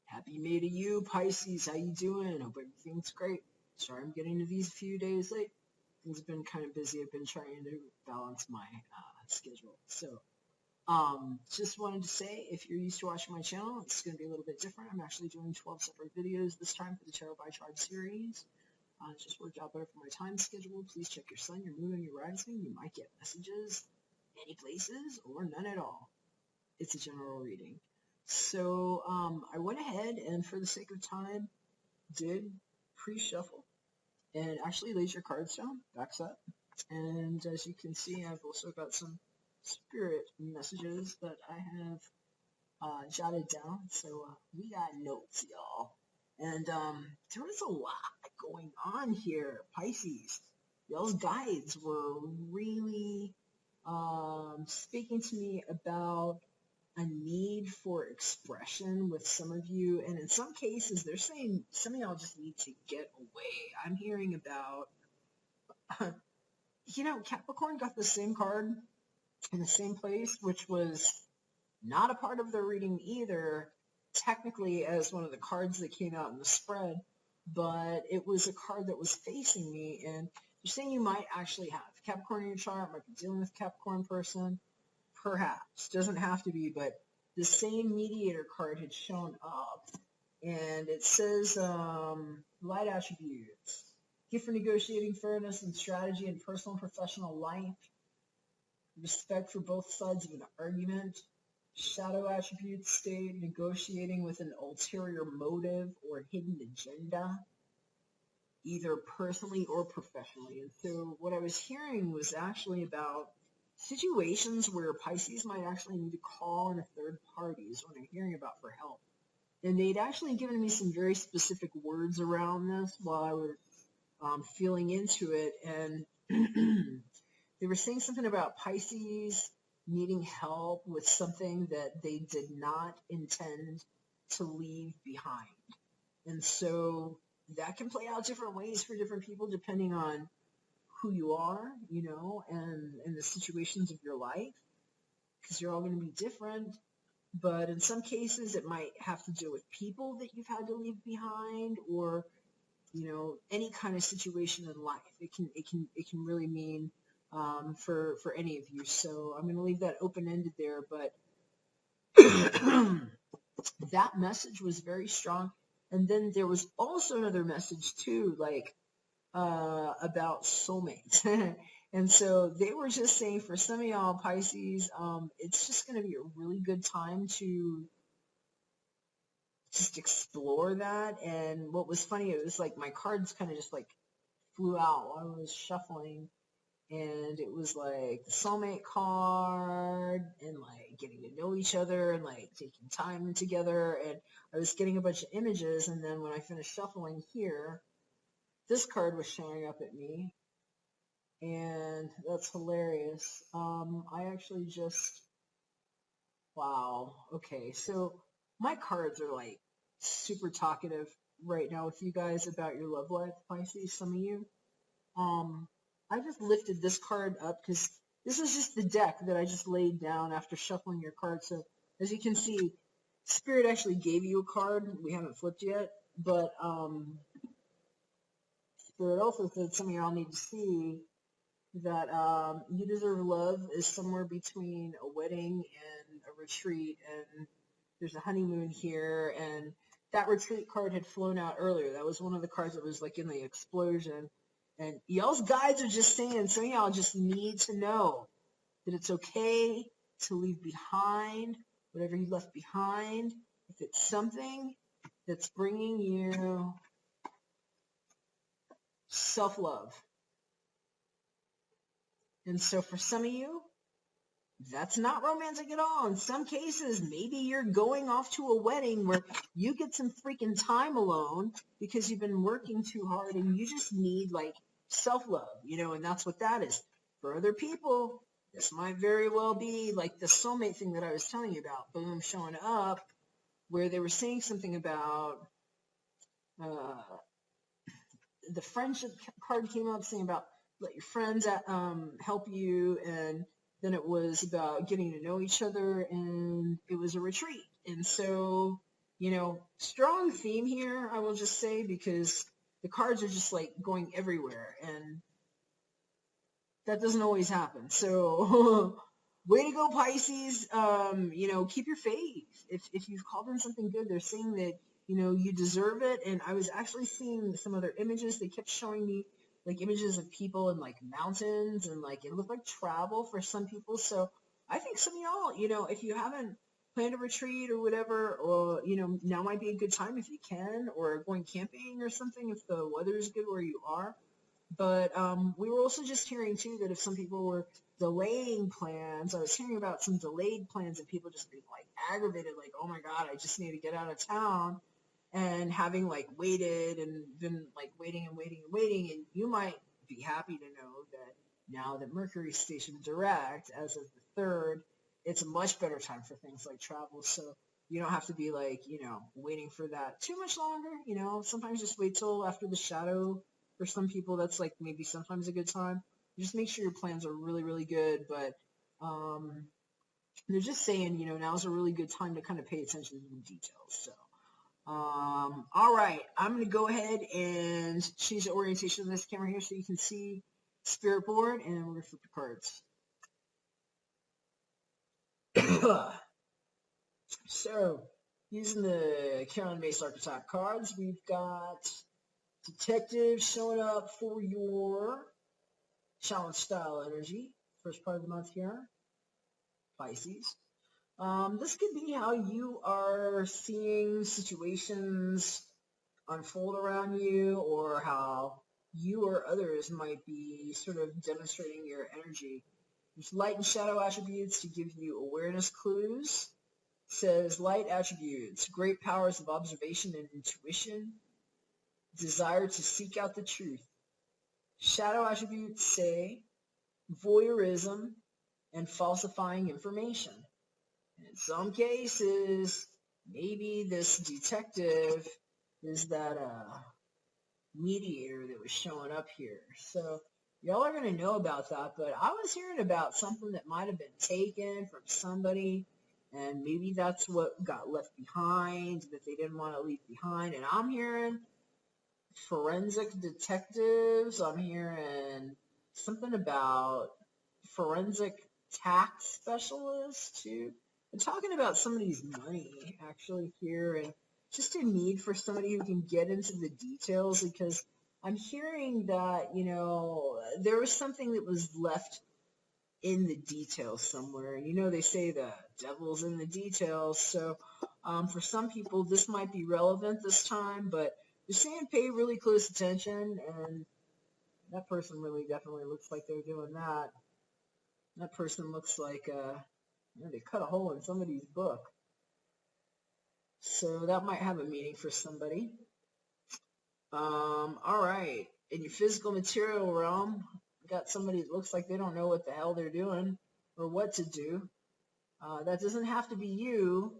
Happy May to you, Pisces. How you doing? Hope everything's great. Sorry I'm getting to these a few days late. Things have been kind of busy. I've been trying to balance my schedule. So, just wanted to say, if you're used to watching my channel, it's going to be a little bit different. I'm actually doing 12 separate videos this time for the Tarot by Chart series. It just worked out better for my time schedule. Please check your sun, your moon, and your rising. You might get messages many places or none at all. It's a general reading. So I went ahead and, for the sake of time, did pre-shuffle and actually laid your cards down, backs up. And as you can see, I've also got some spirit messages that I have jotted down. So we got notes, y'all. And there was a lot going on here, Pisces. Y'all's guides were really speaking to me about a need for expression with some of you, and in some cases they're saying some of y'all just need to get away. I'm hearing about Capricorn got the same card in the same place, which was not a part of the reading either, technically, as one of the cards that came out in the spread, but it was a card that was facing me, and they're saying you might actually have Capricorn in your chart, might be dealing with a Capricorn person. Perhaps, doesn't have to be, but the same mediator card had shown up, and it says light attributes, gift for negotiating fairness and strategy in personal and professional life, respect for both sides of an argument, shadow attributes state negotiating with an ulterior motive or hidden agenda, either personally or professionally. And so what I was hearing was actually about situations where Pisces might actually need to call in a third party is what I'm hearing about for help. And they'd actually given me some very specific words around this while I was feeling into it. And they were saying something about Pisces needing help with something that they did not intend to leave behind. And so that can play out different ways for different people depending on who you are, and the situations of your life, because you're all going to be different. But in some cases, it might have to do with people that you've had to leave behind, or any kind of situation in life. It can really mean for any of you. So I'm going to leave that open-ended there, but that message was very strong. And then there was also another message too, like about soulmates. And so they were just saying, for some of y'all Pisces, it's just going to be a really good time to just explore that. And what was funny, it was like my cards kind of just like flew out while I was shuffling, and it was like the soulmate card and like getting to know each other and like taking time together, and I was getting a bunch of images. And then when I finished shuffling here, this card was showing up at me, and that's hilarious. I actually wow, okay, so my cards are like super talkative right now with you guys about your love life, Pisces, some of you. I just lifted this card up because this is just the deck that I just laid down after shuffling your cards. So as you can see, Spirit actually gave you a card. We haven't flipped yet, but Spirit also said some of y'all need to see that you deserve love is somewhere between a wedding and a retreat, and there's a honeymoon here, and that retreat card had flown out earlier. That was one of the cards that was like in the explosion, and y'all's guides are just saying some of y'all just need to know that it's okay to leave behind whatever you left behind if it's something that's bringing you self-love. And so for some of you, that's not romantic at all. In some cases, maybe you're going off to a wedding where you get some freaking time alone because you've been working too hard and you just need like self-love, and that's what that is. For other people, this might very well be like the soulmate thing that I was telling you about, boom, showing up, where they were saying something about the friendship card came up saying about let your friends help you, and then it was about getting to know each other, and it was a retreat. And so, strong theme here, I will just say, because the cards are just like going everywhere, and that doesn't always happen. So, way to go, Pisces. Keep your faith. If you've called in something good, they're saying that, you deserve it. And I was actually seeing some other images. They kept showing me like images of people in like mountains, and like it looked like travel for some people. So I think some of y'all, if you haven't planned a retreat or whatever, or, now might be a good time if you can, or going camping or something if the weather is good where you are. But we were also just hearing too that if some people were delaying plans, I was hearing about some delayed plans and people just being like aggravated, like, oh my God, I just need to get out of town, and having like waited and been like waiting and waiting and waiting. And you might be happy to know that now that Mercury stationed direct as of the 3rd, it's a much better time for things like travel. So you don't have to be like, waiting for that too much longer. Sometimes just wait till after the shadow. For some people, that's like maybe sometimes a good time. Just make sure your plans are really, really good. But they're just saying, now's a really good time to kind of pay attention to the details. So, all right, I'm going to go ahead and change the orientation of this camera here so you can see Spirit Board, and then we're going to flip the cards. So, using the Carolyn Mace Archetype cards, we've got Detective showing up for your challenge style energy, first part of the month here, Pisces. This could be how you are seeing situations unfold around you, or how you or others might be sort of demonstrating your energy. There's light and shadow attributes to give you awareness clues. It says light attributes, great powers of observation and intuition, desire to seek out the truth. Shadow attributes say voyeurism and falsifying information. In some cases, maybe this detective is that mediator that was showing up here. So y'all are going to know about that, but I was hearing about something that might have been taken from somebody, and maybe that's what got left behind that they didn't want to leave behind. And I'm hearing forensic detectives. I'm hearing something about forensic tax specialists too. I'm talking about somebody's money actually here, and just a need for somebody who can get into the details, because I'm hearing that, there was something that was left in the details somewhere. And they say the devil's in the details. So for some people, this might be relevant this time, but they're saying pay really close attention, and that person really definitely looks like they're doing that. That person looks like they cut a hole in somebody's book. So that might have a meaning for somebody. All right. In your physical material realm, got somebody that looks like they don't know what the hell they're doing or what to do. That doesn't have to be you.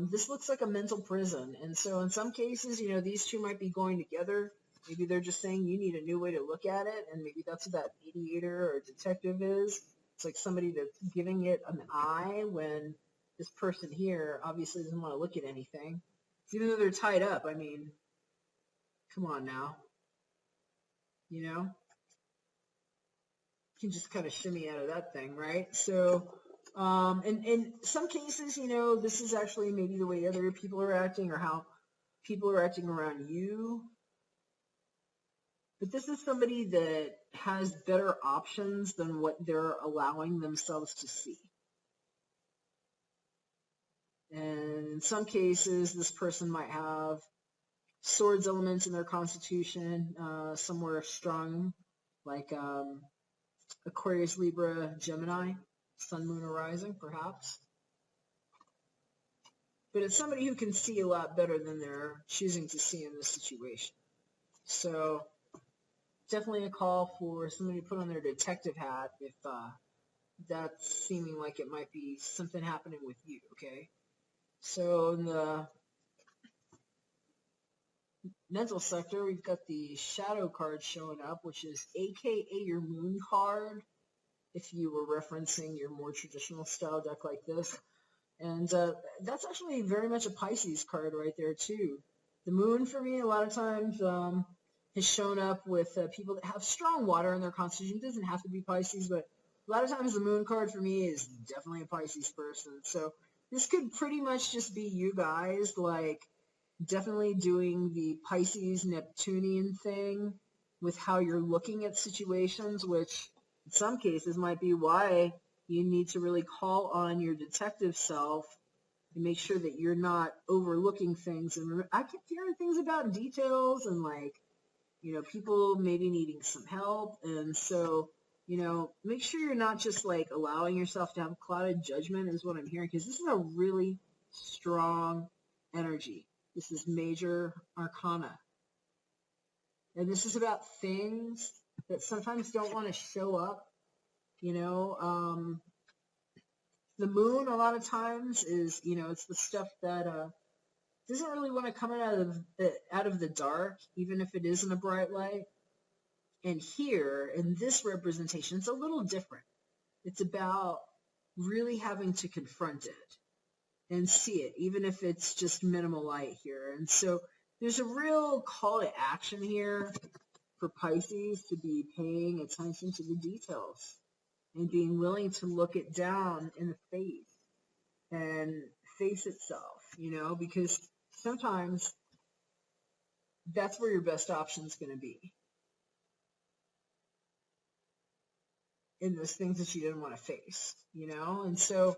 This looks like a mental prison. And so in some cases, these two might be going together. Maybe they're just saying you need a new way to look at it, and maybe that's what that mediator or detective is. It's like somebody that's giving it an eye when this person here obviously doesn't want to look at anything. Even though they're tied up, I mean, come on now. You can just kind of shimmy out of that thing, right? So, and in some cases, this is actually maybe the way other people are acting or how people are acting around you. But this is somebody that has better options than what they're allowing themselves to see. And in some cases, this person might have swords elements in their constitution, somewhere strong, like Aquarius, Libra, Gemini, Sun, Moon, or Rising, perhaps. But it's somebody who can see a lot better than they're choosing to see in this situation. So definitely a call for somebody to put on their detective hat if that's seeming like it might be something happening with you, okay? So in the mental sector, we've got the shadow card showing up, which is AKA your moon card, if you were referencing your more traditional style deck like this. And that's actually very much a Pisces card right there, too. The moon, for me, a lot of times has shown up with people that have strong water in their constitution. It doesn't have to be Pisces, but a lot of times the moon card for me is definitely a Pisces person. So this could pretty much just be you guys, like, definitely doing the Pisces Neptunian thing with how you're looking at situations, which in some cases might be why you need to really call on your detective self and make sure that you're not overlooking things. And I kept hearing things about details and, like, you know, people maybe needing some help. And so, you know, make sure you're not just like allowing yourself to have clouded judgment is what I'm hearing, because this is a really strong energy. This is major arcana. And this is about things that sometimes don't want to show up. You know, the moon a lot of times is, you know, it's the stuff that doesn't really want to come out of the dark, even if it is in a bright light. And here, in this representation, it's a little different. It's about really having to confront it and see it, even if it's just minimal light here. And so there's a real call to action here for Pisces to be paying attention to the details and being willing to look it down in the face and face itself, you know, because sometimes that's where your best option is going to be. In those things that you didn't want to face, you know? And so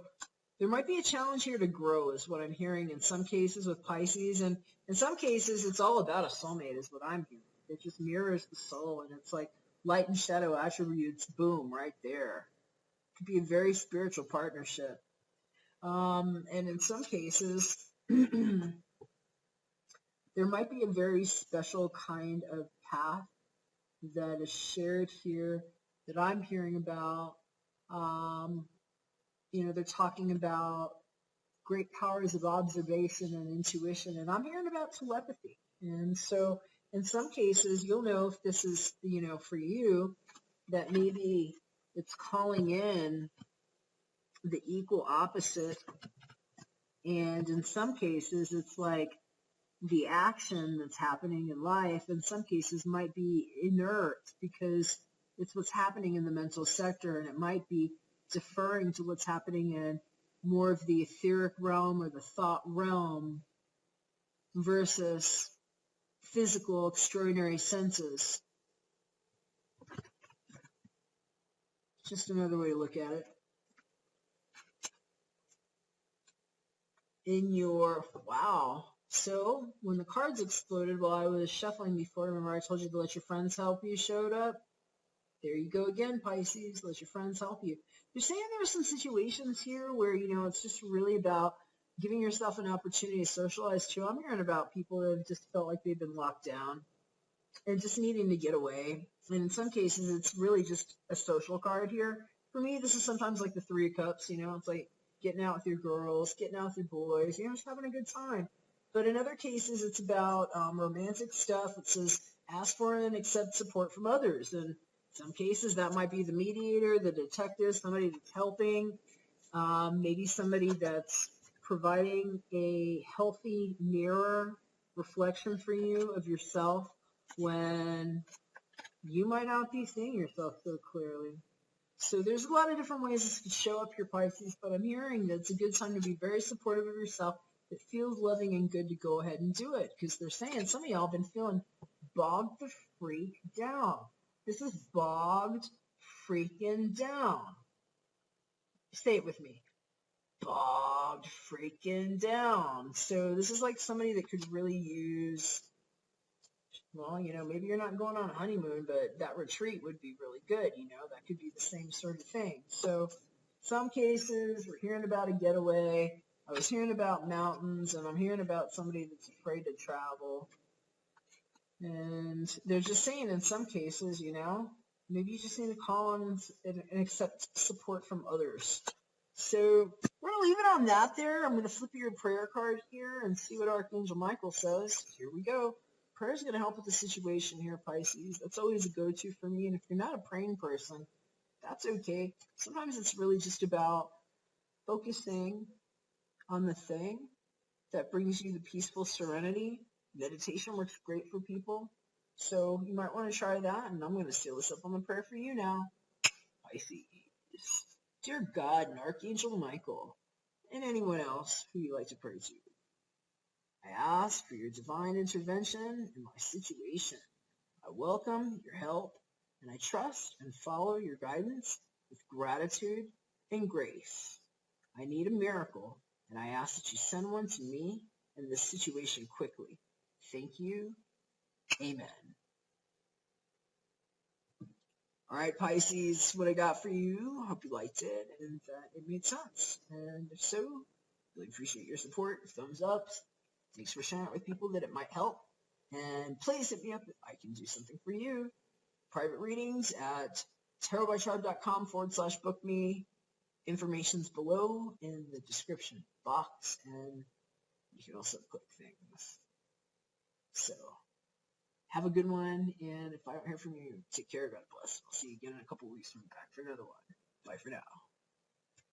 there might be a challenge here to grow is what I'm hearing in some cases with Pisces. And in some cases, it's all about a soulmate is what I'm hearing. It just mirrors the soul, and it's like light and shadow attributes, boom, right there. It could be a very spiritual partnership. And in some cases, there might be a very special kind of path that is shared here that I'm hearing about. You know, they're talking about great powers of observation and intuition, and I'm hearing about telepathy. And so in some cases, you'll know if this is, you know, for you, that maybe it's calling in the equal opposite. And in some cases, it's like the action that's happening in life, in some cases, might be inert because it's what's happening in the mental sector, and it might be deferring to what's happening in more of the etheric realm or the thought realm versus physical extraordinary senses. Just another way to look at it. In your, wow. So when the cards exploded while I was shuffling before, remember I told you to let your friends help you, showed up? There you go again, Pisces. Let your friends help you. They're saying there are some situations here where, you know, it's just really about giving yourself an opportunity to socialize too. I'm hearing about people that have just felt like they've been locked down and just needing to get away. And in some cases, it's really just a social card here. For me, this is sometimes like the Three of Cups, you know, it's like getting out with your girls, getting out with your boys, you know, just having a good time. But in other cases, it's about romantic stuff. It says ask for and accept support from others. And in some cases, that might be the mediator, the detective, somebody that's helping, maybe somebody that's providing a healthy mirror reflection for you of yourself when you might not be seeing yourself so clearly. So there's a lot of different ways this could show up your Pisces, but I'm hearing that it's a good time to be very supportive of yourself. It feels loving and good to go ahead and do it, because they're saying some of y'all have been feeling bogged the freak down. This is bogged freaking down. Say it with me. Bogged freaking down. So this is like somebody that could really use, well, you know, maybe you're not going on a honeymoon, but that retreat would be really good. You know, that could be the same sort of thing. So some cases we're hearing about a getaway. I was hearing about mountains, and I'm hearing about somebody that's afraid to travel. And they're just saying in some cases, you know, maybe you just need to call on and accept support from others. So we're going to leave it on that there. I'm going to flip your prayer card here and see what Archangel Michael says. Here we go. Prayer is going to help with the situation here, Pisces. That's always a go-to for me. And if you're not a praying person, that's okay. Sometimes it's really just about focusing on the thing that brings you the peaceful serenity. Meditation works great for people. So you might want to try that. And I'm going to seal this up on the prayer for you now. Pisces. Dear God and Archangel Michael, and anyone else who you like to pray to, I ask for your divine intervention in my situation. I welcome your help, and I trust and follow your guidance with gratitude and grace. I need a miracle, and I ask that you send one to me in this situation quickly. Thank you. Amen. All right, Pisces, what I got for you. Hope you liked it and that it made sense. And if so, really appreciate your support. Thumbs up. Thanks for sharing it with people that it might help. And please hit me up if I can do something for you. Private readings at tarotbytribe.com/book me. Information's below in the description box, and you can also click things. So, have a good one, and if I don't hear from you, take care, God bless. I'll see you again in a couple weeks when I'm back for another one. Bye for now.